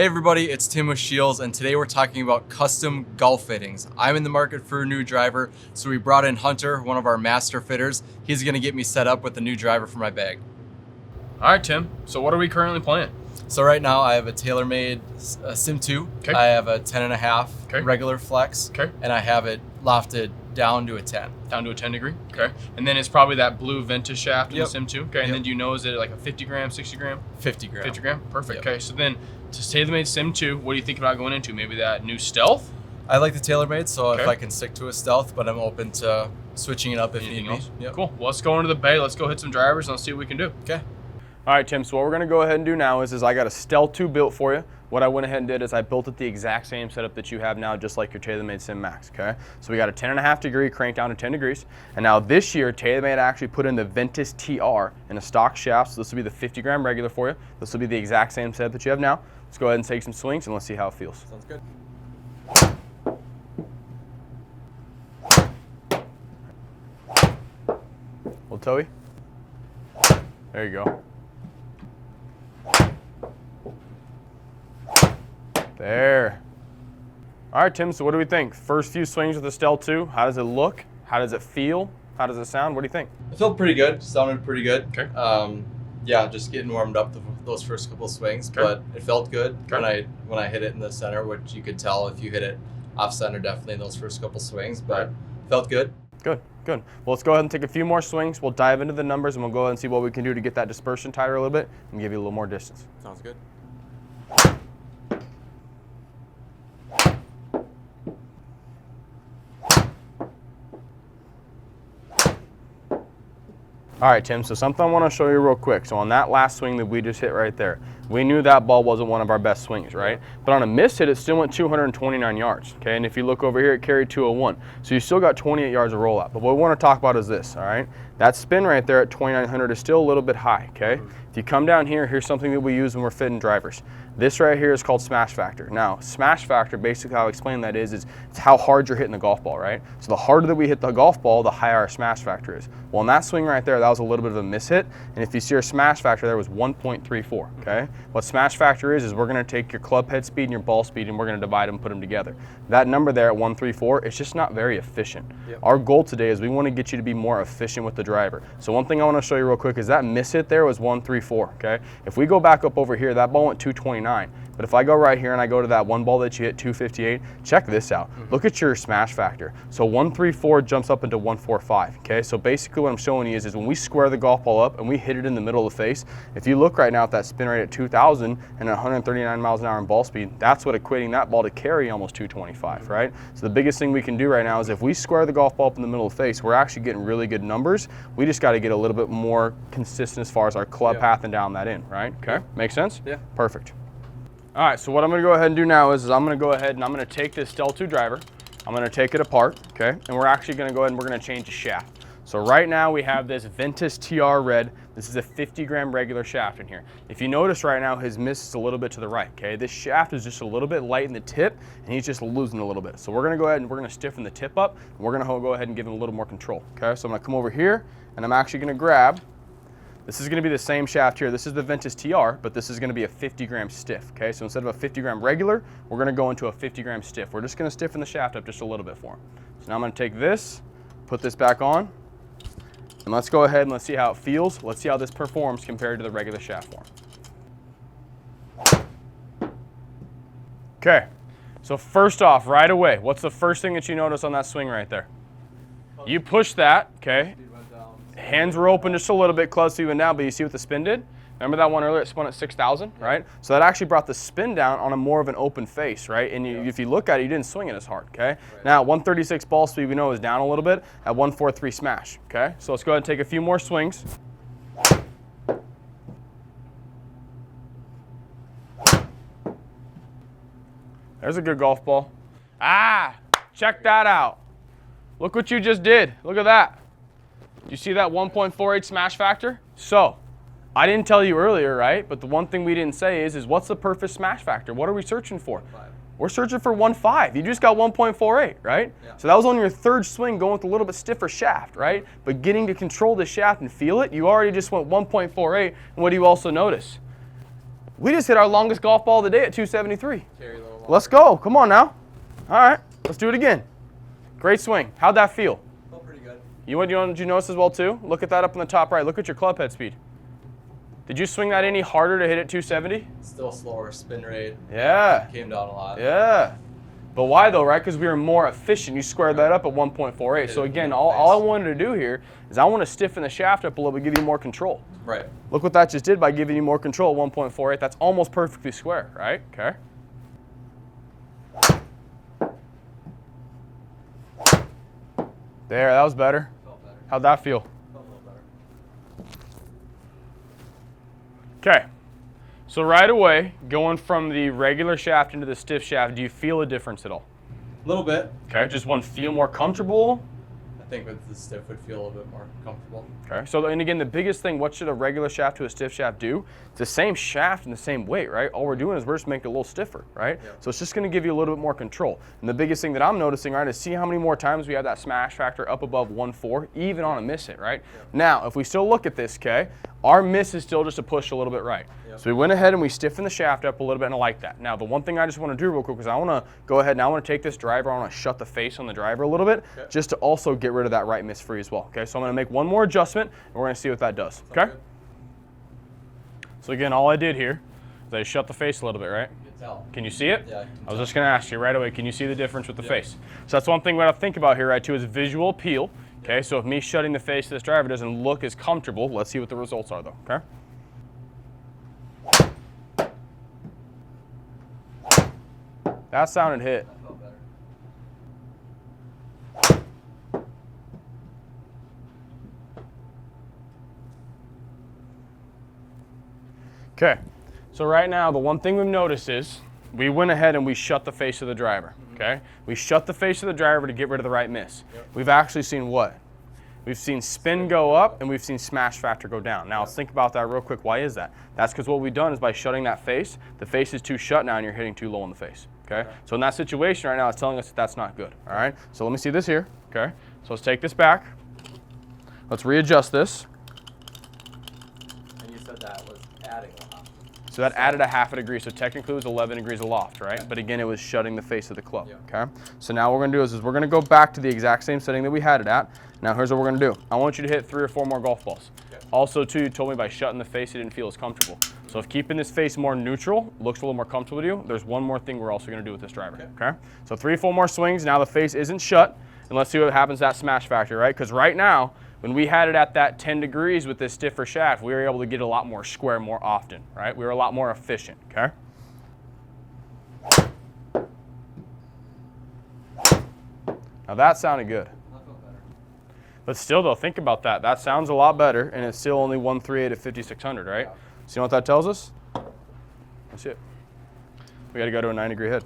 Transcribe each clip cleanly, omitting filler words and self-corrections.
Hey everybody, it's Tim with SCHEELS, and today we're talking about custom golf fittings. I'm in the market for a new driver, so we brought in Hunter, one of our master fitters. He's gonna get me set up with a new driver for my bag. All right, Tim, so what are we currently playing? So right now I have a TaylorMade Sim 2. Okay. I have a 10.5 Okay. regular flex, Okay. and I have it lofted down to a 10. Down to a 10 degree. Okay. And then it's probably that blue vintage shaft in Yep. the Sim 2. Okay. And then do you know, is it like a 50 gram, 60 gram? 50 gram. 50 gram? Perfect. Yep. Okay. So then to TaylorMade Sim 2, what do you think about going into? Maybe that new Stealth? I like the TaylorMade, so if Okay. I can stick to a stealth, but I'm open to switching it up if Anything need be. else? Yep. Cool. Well, let's go into the bay. Let's go hit some drivers and let's see what we can do. Okay. All right, Tim, so what we're gonna go ahead and do now is I got a Stealth 2 built for you. What I went ahead and did is I built it the exact same setup that you have now, just like your TaylorMade Sim Max, okay? So we got a 10.5 degree crank down to 10 degrees. And now this year, TaylorMade actually put in the Ventus TR in a stock shaft. So this will be the 50 gram regular for you. This will be the exact same setup that you have now. Let's go ahead and take some swings and let's see how it feels. Sounds good. Little toey. There you go. There. All right, Tim, so what do we think? First few swings with the Stealth 2, how does it look? How does it feel? How does it sound? What do you think? It felt pretty good. Sounded pretty good. Okay. Yeah, just getting warmed up those first couple swings, Okay. but it felt good Okay. when I hit it in the center, which you could tell if you hit it off center definitely in those first couple swings, but felt good. Good, good. Well, let's go ahead and take a few more swings. We'll dive into the numbers and we'll go ahead and see what we can do to get that dispersion tighter a little bit and give you a little more distance. Sounds good. All right, Tim, so something I want to show you real quick. So on that last swing that we just hit right there, we knew that ball wasn't one of our best swings, right? But on a miss hit, it still went 229 yards, okay? And if you look over here, it carried 201. So you still got 28 yards of rollout. But what we want to talk about is this, all right? That spin right there at 2,900 is still a little bit high, okay? If you come down here, here's something that we use when we're fitting drivers. This right here is called smash factor. Now, smash factor, basically how I explain that is it's how hard you're hitting the golf ball, right? So the harder that we hit the golf ball, the higher our smash factor is. Well, in that swing right there, that was a little bit of a miss hit. And if you see our smash factor there was 1.34, okay? What smash factor is we're gonna take your club head speed and your ball speed and we're gonna divide them and put them together. That number there at 134, it's just not very efficient. Yep. Our goal today is we wanna get you to be more efficient with the driver. So one thing I wanna show you real quick is that miss hit there was 134, okay? If we go back up over here, that ball went 229. But if I go right here and I go to that one ball that you hit 258, check this out. Look at your smash factor. So 134 jumps up into 145, okay? So basically what I'm showing you is when we square the golf ball up and we hit it in the middle of the face, if you look right now at that spin rate at 2,000 and 139 miles an hour in ball speed, that's what equating that ball to carry almost 225, right? So the biggest thing we can do right now is if we square the golf ball up in the middle of the face, we're actually getting really good numbers. We just got to get a little bit more consistent as far as our club path and down that in, right? Okay, make sense? Yeah. Perfect. All right, so what I'm gonna go ahead and do now is I'm gonna go ahead and I'm gonna take this Stealth 2 driver, I'm gonna take it apart, okay? And we're actually gonna go ahead and we're gonna change the shaft. So right now we have this Ventus TR red. This is a 50 gram regular shaft in here. If you notice right now, his miss is a little bit to the right, okay? This shaft is just a little bit light in the tip and he's just losing a little bit. So we're gonna go ahead and we're gonna stiffen the tip up and we're gonna go ahead and give him a little more control, okay? So I'm gonna come over here and I'm actually gonna grab, this is gonna be the same shaft here. This is the Ventus TR, but this is gonna be a 50 gram stiff, okay? So instead of a 50 gram regular, we're gonna go into a 50 gram stiff. We're just gonna stiffen the shaft up just a little bit for him. So now I'm gonna take this, put this back on, and let's go ahead and let's see how it feels. Let's see how this performs compared to the regular shaft form. Okay, so first off, right away, what's the first thing that you notice on that swing right there? You push that, okay? Hands were open just a little bit, close even down, but you see what the spin did? Remember that one earlier, it spun at 6,000, right? So that actually brought the spin down on a more of an open face, right? And if you look at it, you didn't swing it as hard, okay? Right. Now, 136 ball speed, we know is down a little bit at 143 smash, okay? So let's go ahead and take a few more swings. There's a good golf ball. Ah, check that out. Look what you just did. Look at that. You see that 1.48 smash factor? So, I didn't tell you earlier, right? But the one thing we didn't say is what's the perfect smash factor? What are we searching for? 1.5. We're searching for 1.5. You just got 1.48, right? Yeah. So that was on your third swing going with a little bit stiffer shaft, right? But getting to control the shaft and feel it, you already just went 1.48. And what do you also notice? We just hit our longest golf ball of the day at 273. Carry a little longer. Let's go. Come on now. All right. Let's do it again. Great swing. How'd that feel? Felt pretty good. Did you notice as well too? Look at that up in the top right. Look at your club head speed. Did you swing that any harder to hit it 270? Still slower. Spin rate Yeah. came down a lot. Yeah. But why though, right? Because we were more efficient. You squared that up at 1.48. So again, all I wanted to do here is I want to stiffen the shaft up a little bit, give you more control. Right. Look what that just did by giving you more control at 1.48. That's almost perfectly square, right? Okay. There, that was better. Felt better. How'd that feel? Felt a little better. Okay. So right away, going from the regular shaft into the stiff shaft, do you feel a difference at all? A little bit. Okay, just one feel more comfortable? I think with the stiff would feel a little bit more comfortable. Okay, so and again, the biggest thing, what should a regular shaft to a stiff shaft do? It's the same shaft and the same weight, right? All we're doing is we're just making it a little stiffer, right? Yep. So it's just gonna give you a little bit more control. And the biggest thing that I'm noticing, right, is see how many more times we have that smash factor up above 1.4, even on a miss hit, right? Yep. Now, if we still look at this, okay, our miss is still just a push a little bit right. Yep. So we went ahead and we stiffened the shaft up a little bit, and I like that. Now, the one thing I just wanna do real quick is I wanna go ahead and I wanna take this driver, I wanna shut the face on the driver a little bit, Okay. just to also get rid of that right miss free as well, okay? So I'm gonna make one more adjustment, and we're gonna see what that does, Sounds okay? good. So again, all I did here is I shut the face a little bit, right? You can tell. Can you see it? Yeah, I can I was tell. just gonna ask you right away, can you see the difference with the Yep. face? So that's one thing we have to think about here, right, too, is visual appeal. Okay, so if me shutting the face of this driver doesn't look as comfortable, let's see what the results are though, okay? That sounded hit. That felt better. Okay, so right now the one thing we've noticed is we went ahead and we shut the face of the driver, okay? We shut the face of the driver to get rid of the right miss. Yep. We've actually seen what? We've seen spin go up and we've seen smash factor go down. Now let's think about that real quick. Why is that? That's because what we've done is by shutting that face, the face is too shut now and you're hitting too low in the face, okay? So in that situation right now, it's telling us that that's not good, all right? So let me see this here, okay? So let's take this back. Let's readjust this. And you said that was adding a lot. So that added a half a degree, so technically it was 11 degrees aloft, right? But again, it was shutting the face of the club, Yeah. okay? So now what we're gonna do is we're gonna go back to the exact same setting that we had it at. Now here's what we're gonna do. I want you to hit 3 or 4 more golf balls. Okay. Also too, you told me by shutting the face, you didn't feel as comfortable. So if keeping this face more neutral looks a little more comfortable to you, there's one more thing we're also gonna do with this driver, okay? So 3 or 4 more swings, now the face isn't shut, and let's see what happens to that smash factor, right? Because right now, when we had it at that 10 degrees with this stiffer shaft, we were able to get a lot more square more often, right? We were a lot more efficient, okay? Now that sounded good. That felt better. But still though, think about that. That sounds a lot better, and it's still only 138 at 5,600, right? Yeah. So you know what that tells us? That's it. We gotta go to a 9-degree head.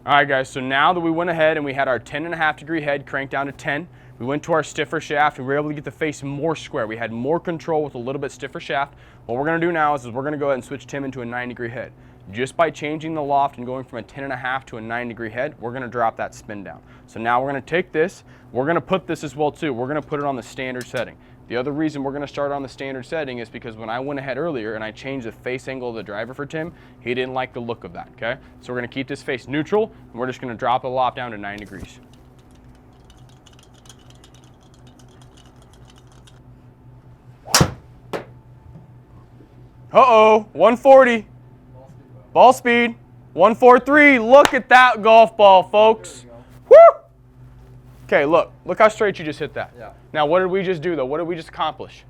All right guys, so now that we went ahead and we had our 10.5-degree head cranked down to 10, we went to our stiffer shaft and we were able to get the face more square. We had more control with a little bit stiffer shaft. What we're gonna do now is we're gonna go ahead and switch Tim into a 9-degree head. Just by changing the loft and going from a 10.5 to a 9-degree head, we're gonna drop that spin down. So now we're gonna take this, we're gonna put this as well too. We're gonna put it on the standard setting. The other reason we're gonna start on the standard setting is because when I went ahead earlier and I changed the face angle of the driver for Tim, he didn't like the look of that, okay? So we're gonna keep this face neutral and we're just gonna drop the loft down to 9 degrees. Uh-oh, 140. Ball speed, 143. Look at that golf ball, folks. Woo! Okay, look how straight you just hit that. Yeah. Now, what did we just do, though? What did we just accomplish?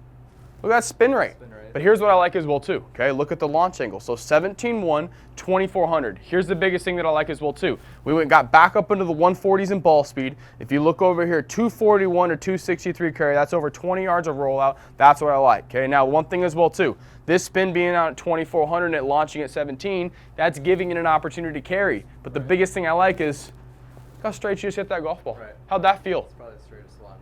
Look at that spin rate. Spin rate. But here's what I like as well, too. Okay, look at the launch angle. So 17.1, 2,400. Here's the biggest thing that I like as well, too. We got back up into the 140s in ball speed. If you look over here, 241 to 263 carry, that's over 20 yards of rollout. That's what I like. Okay, now one thing as well, too. This spin being out at 2,400 and it launching at 17, that's giving it an opportunity to carry. But the biggest thing I like is look how straight you just hit that golf ball. Right. How'd that feel? It's probably the straightest one.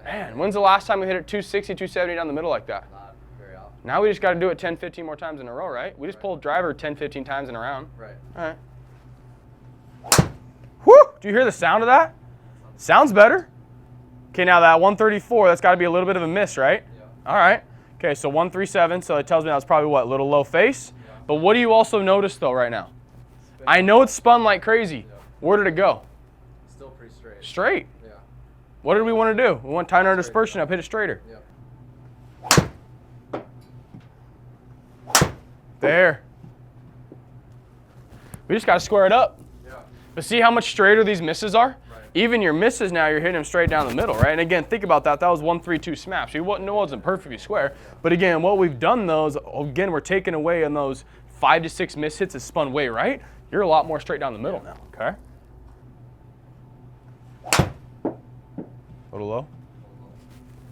Man, when's the last time we hit it 260, 270 down the middle like that? Not very often. Now we just got to do it 10, 15 more times in a row, right? We just pulled driver 10, 15 times in a round. Right. All right. Whew! Do you hear the sound of that? Sounds better. Okay, now that 134, that's got to be a little bit of a miss, right? Yeah. All right. Okay, so 137, so it tells me that was probably what, a little low face? Yeah. But what do you also notice though right now? I know it's spun like crazy. Yeah. Where did it go? Still pretty straight. Straight. Yeah. What did we want to do? We want to tighten our dispersion up, hit it straighter. Yeah. There. We just got to square it up. Yeah. But see how much straighter these misses are? Right. Even your misses now, you're hitting them straight down the middle, right? And again, think about that. That was 1-3-2 smash. It wasn't perfectly square. But again, what we've done those, again, we're taking away on those 5 to 6 miss hits that spun way right. You're a lot more straight down the middle now, okay? A little low.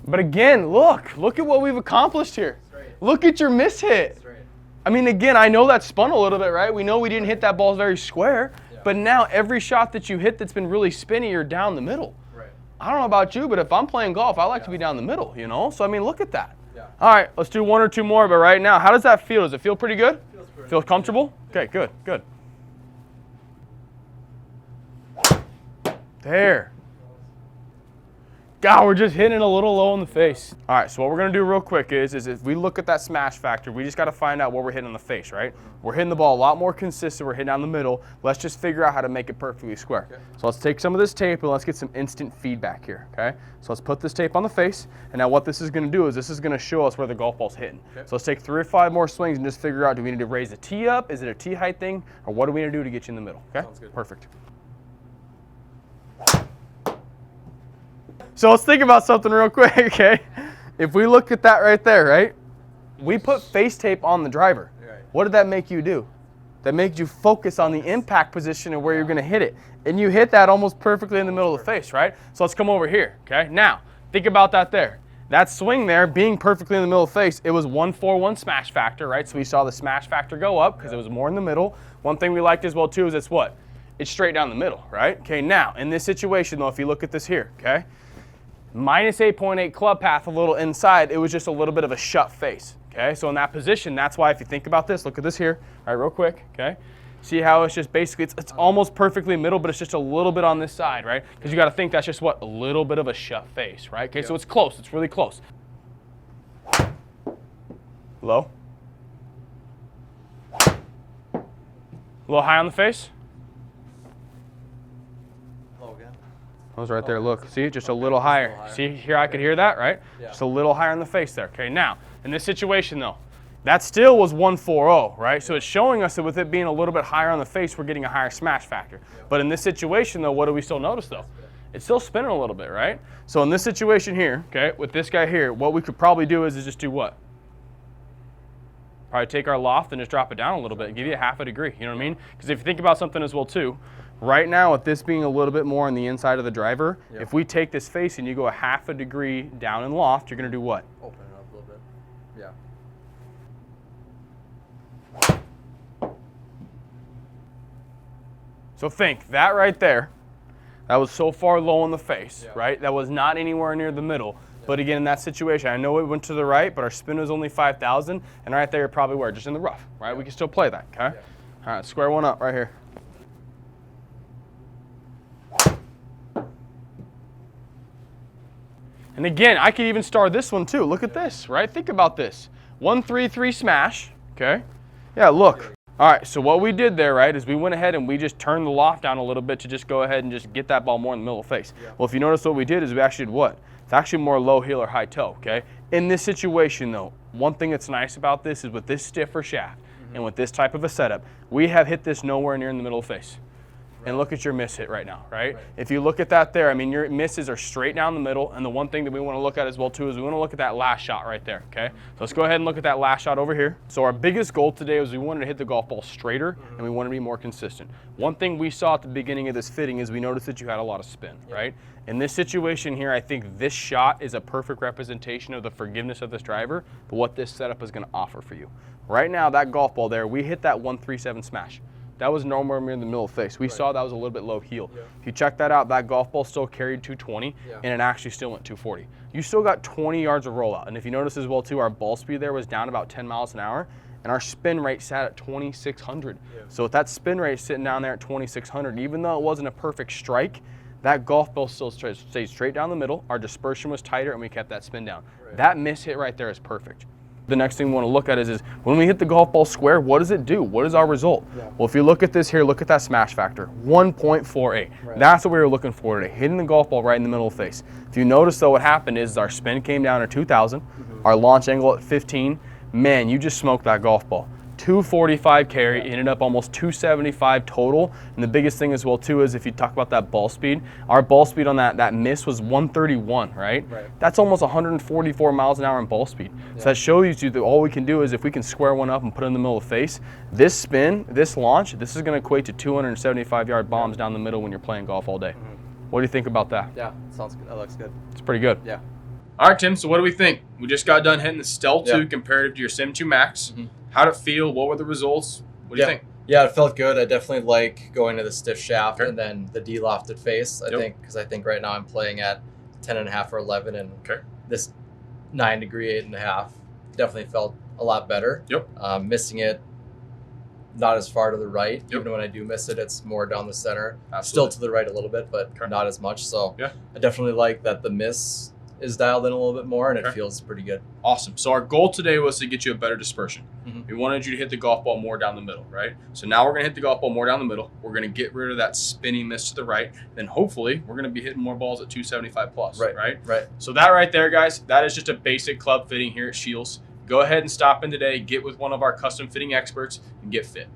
But again, look at what we've accomplished here. Straight. Look at your miss hit. Straight. I mean, again, I know that spun a little bit, right? We know we didn't hit that ball very square, but now every shot that you hit that's been really spinny, you're down the middle. Right. I don't know about you, but if I'm playing golf, I like to be down the middle, you know? So, I mean, look at that. Yeah. All right, let's do 1 or 2 more, but right now, how does that feel? Does it feel pretty good? Feels pretty Feel good. comfortable? Okay, good, good. There. God, we're just hitting it a little low in the face. All right, so what we're gonna do real quick is if we look at that smash factor, we just gotta find out where we're hitting on the face, right? We're hitting the ball a lot more consistent, we're hitting down the middle. Let's just figure out how to make it perfectly square. Okay. So let's take some of this tape and let's get some instant feedback here, okay? So let's put this tape on the face, and now what this is gonna do is this is gonna show us where the golf ball's hitting. Okay. So let's take 3 or 5 more swings and just figure out, do we need to raise the tee up? Is it a tee height thing? Or what do we need to do to get you in the middle, okay? Sounds good. Perfect. So let's think about something real quick, okay? If we look at that right there, right? We put face tape on the driver. Right. What did that make you do? That made you focus on the impact position and where you're gonna hit it. And you hit that almost perfectly in the middle of the face, right? So let's come over here, okay? Now, think about that there. That swing there being perfectly in the middle of the face, it was 1-4-1 smash factor, right? So we saw the smash factor go up because it was more in the middle. One thing we liked as well too is it's what? It's straight down the middle, right? Okay, now, in this situation though, if you look at this here, okay? Minus 8.8 club path a little inside, it was just a little bit of a shut face, okay? So in that position, that's why if you think about this, look at this here, all right, real quick, okay? See how it's just basically, it's almost perfectly middle, but it's just a little bit on this side, right? Because you got to think that's just what, a little bit of a shut face, right? Okay, so it's close, it's really close. Low. A little high on the face. That was right there, look, see, just a little higher. See, here I could hear that, right? Yeah. Just a little higher in the face there. Okay, now, in this situation though, that still was 1-4-0, right? So it's showing us that with it being a little bit higher on the face, we're getting a higher smash factor. But in this situation though, what do we still notice though? It's still spinning a little bit, right? So in this situation here, okay, with this guy here, what we could probably do is just do what? Probably take our loft and just drop it down a little bit and give you a half a degree, you know what I mean? Because if you think about something as well too, right now with this being a little bit more on the inside of the driver, if we take this face and you go a half a degree down in loft, you're gonna do what? Open it up a little bit. Yeah. So think, that right there, that was so far low in the face, right? That was not anywhere near the middle. But again, in that situation, I know it went to the right, but our spin was only 5,000, and right there, probably where? Just in the rough, right? We can still play that, okay? All right, square one up right here. And again, I could even star this one too. Look at this, right? Think about this. 1-3-3 smash, okay? Yeah, look. All right, so what we did there, right, is we went ahead and we just turned the loft down a little bit to just go ahead and just get that ball more in the middle of the face. Well, if you notice what we did is we actually did what? It's actually more low heel or high toe, okay? In this situation though, one thing that's nice about this is with this stiffer shaft and with this type of a setup, we have hit this nowhere near in the middle of the face. And look at your miss hit right now, right? If you look at that there, I mean, your misses are straight down the middle. And the one thing that we want to look at as well too is we want to look at that last shot right there, okay? So let's go ahead and look at that last shot over here. So our biggest goal today was we wanted to hit the golf ball straighter and we wanted to be more consistent. One thing we saw at the beginning of this fitting is we noticed that you had a lot of spin, right? In this situation here, I think this shot is a perfect representation of the forgiveness of this driver, but what this setup is going to offer for you. Right now, that golf ball there, we hit that 1-3-7 smash. That was nowhere near in the middle of the face. We saw that was a little bit low heel. If you check that out, that golf ball still carried 220 and it actually still went 240. You still got 20 yards of rollout. And if you notice as well too, our ball speed there was down about 10 miles an hour and our spin rate sat at 2,600. So with that spin rate sitting down there at 2,600, even though it wasn't a perfect strike, that golf ball still stayed straight down the middle. Our dispersion was tighter and we kept that spin down. That miss hit right there is perfect. The next thing we want to look at is when we hit the golf ball square, what does it do? What is our result? Well, if you look at this here, look at that smash factor, 1.48. That's what we were looking for today, hitting the golf ball right in the middle of the face. If you notice though, what happened is our spin came down to 2,000, our launch angle at 15. Man, you just smoked that golf ball. 245 carry, ended up almost 275 total. And the biggest thing as well too is if you talk about that ball speed, our ball speed on that miss was 131, right? That's almost 144 miles an hour in ball speed. So that shows you that all we can do is if we can square one up and put it in the middle of the face, this spin, this launch, this is going to equate to 275-yard bombs down the middle when you're playing golf all day. What do you think about that? Yeah, sounds good. That looks good. It's pretty good. Yeah. All right, Tim, so what do we think? We just got done hitting the Stealth 2 comparative to your Sim 2 Max. How'd it feel? What were the results? What do you think? Yeah, it felt good. I definitely like going to the stiff shaft and then the de-lofted face, I think, because I think right now I'm playing at 10.5 or 11, and this 9 degree 8.5 definitely felt a lot better. Missing it not as far to the right. Even when I do miss it, it's more down the center. Still to the right a little bit, but not as much. So I definitely like that the miss is dialed in a little bit more, and it feels pretty good. Awesome. So our goal today was to get you a better dispersion. We wanted you to hit the golf ball more down the middle, right? So now we're going to hit the golf ball more down the middle. We're going to get rid of that spinny miss to the right. Then hopefully we're going to be hitting more balls at 275 plus, right? So that right there, guys, that is just a basic club fitting here at SCHEELS. Go ahead and stop in today, get with one of our custom fitting experts, and get fit.